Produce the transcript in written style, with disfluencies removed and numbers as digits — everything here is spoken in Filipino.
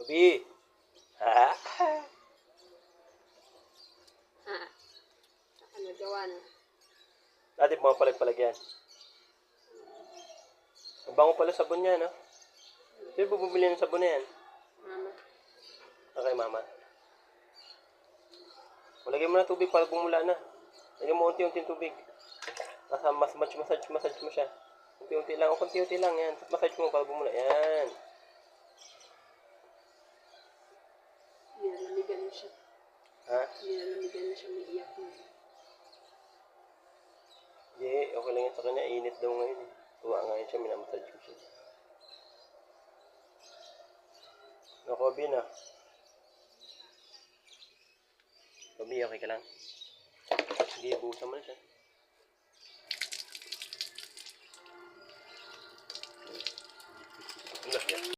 Toby! Ha? Ano gawa na? Dati pumapalag-palag yan. Ang bango pala sabon niya, no? Sino bumibili ng sabon na yan? Mama. Okay, mama. Lagyan mo na tubig para bumula na. Lagyan mo unti-unti tubig. Massage mo siya. Unti-unti lang. O, unti-unti lang. Yan. Massage mo para bumula. Yan. Nilalamigan na siya. Ha? Nilalamigan na siya. May iyak na. Yeah, okay lang yan sa kanya. Init daw ngayon. Tuwa ngayon siya. Minamassage ko siya. Nako, Bin ah. Toby, okay ka lang? Sige, buhusan mo na siya.